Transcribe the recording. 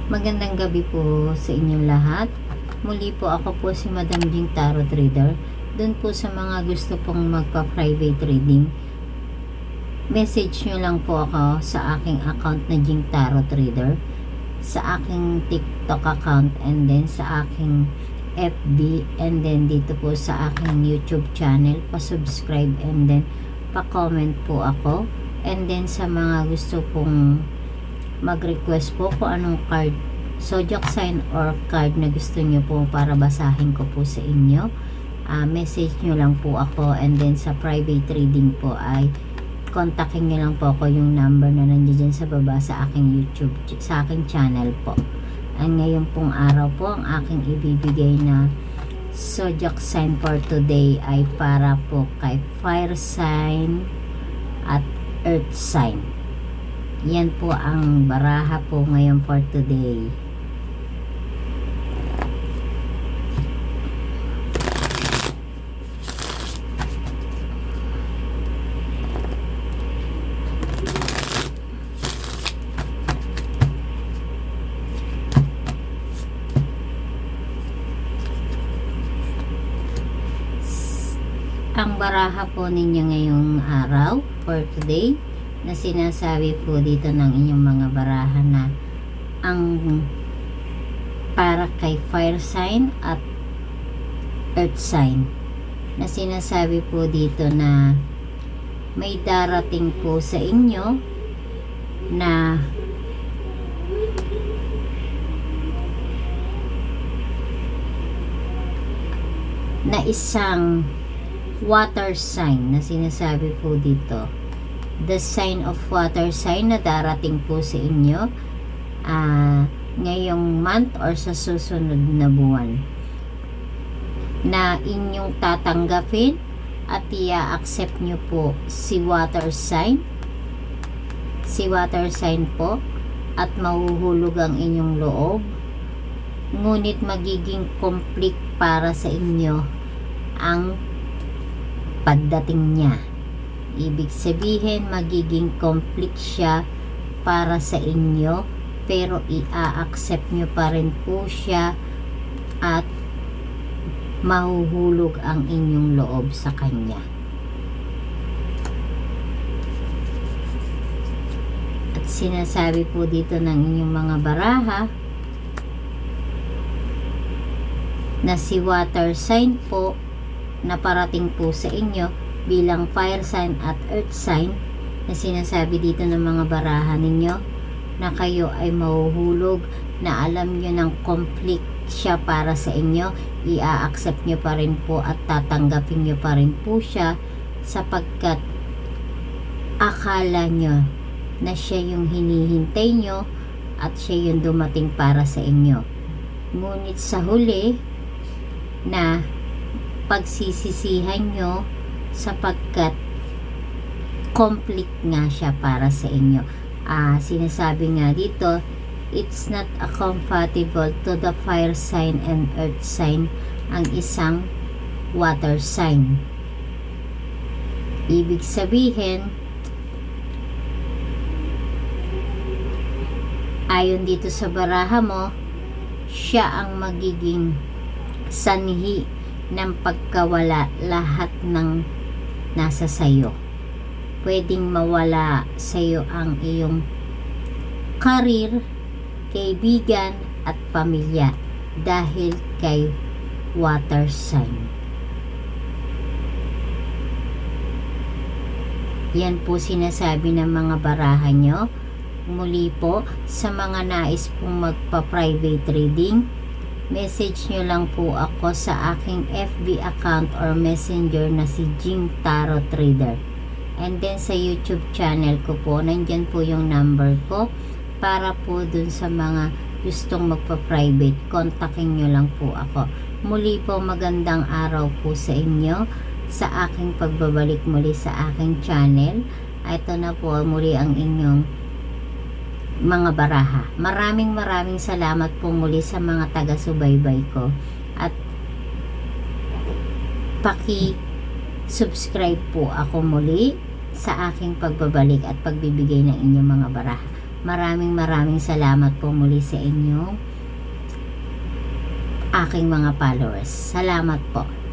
Magandang gabi po sa inyong lahat. Muli po ako po si Madam Jing Tarot Reader. Doon po sa mga gusto pong magpa-private reading, message nyo lang po ako sa aking account na Jing Tarot Reader, sa aking TikTok account, and then sa aking FB, and then dito po sa aking YouTube channel. Pa-subscribe and then pa-comment po ako. And then sa mga gusto pong mag-request po kung anong card, zodiac sign or card na gusto nyo po para basahin ko po sa inyo, message nyo lang po ako. And then sa private reading po ay kontakin nyo lang po ako, yung number na nandiyan sa baba sa aking YouTube, sa aking channel po. And ngayon pong araw po, ang aking ibibigay na zodiac sign for today ay para po kay fire sign at earth sign. Yan po ang baraha po ngayon for today. Ang baraha po ninyo ngayong araw for today na sinasabi po dito ng inyong mga baraha na ang para kay fire sign at earth sign, na sinasabi po dito na may darating po sa inyo na isang water sign na sinasabi po dito, the sign of water sign na darating po sa inyo ngayong month or sa susunod na buwan, na inyong tatanggapin at i-accept nyo po si water sign po, at mahuhulog ang inyong loob, ngunit magiging complete para sa inyo ang pagdating niya. Ibig sabihin, magiging complete siya para sa inyo, pero i-accept nyo pa rin po siya at mahuhulog ang inyong loob sa kanya. At sinasabi po dito ng inyong mga baraha na si water sign po na parating po sa inyo bilang fire sign at earth sign, na sinasabi dito ng mga baraha ninyo na kayo ay mahuhulog, na alam nyo ng complete siya para sa inyo, i-accept nyo pa rin po at tatanggapin nyo pa rin po siya, sapagkat akala nyo na siya yung hinihintay nyo at siya yung dumating para sa inyo. Ngunit sa huli na pagsisisihan nyo, sapagkat complete nga siya para sa inyo. Sinasabi nga dito, it's not a compatible to the fire sign and earth sign ang isang water sign. Ibig sabihin, ayon dito sa baraha mo, siya ang magiging sanhi ng pagkawala lahat ng nasa sayo. Pwedeng mawala sayo ang iyong career, kaibigan at pamilya dahil kay water sign. Yan po sinasabi ng mga baraha nyo. Muli po, sa mga nais pong magpa-private reading, message nyo lang po ako sa aking FB account or messenger na si Jing Tarot Reader. And then sa YouTube channel ko po, nandyan po yung number ko, para po dun sa mga gustong magpa-private, kontakin nyo lang po ako. Muli po, magandang araw po sa inyo sa aking pagbabalik muli sa aking channel. Ito na po muli ang inyong mga baraha. Maraming salamat po muli sa mga taga-subaybay ko, at paki-subscribe po ako muli sa aking pagbabalik at pagbibigay ng inyong mga baraha. Maraming salamat po muli sa inyo, aking mga followers. Salamat po.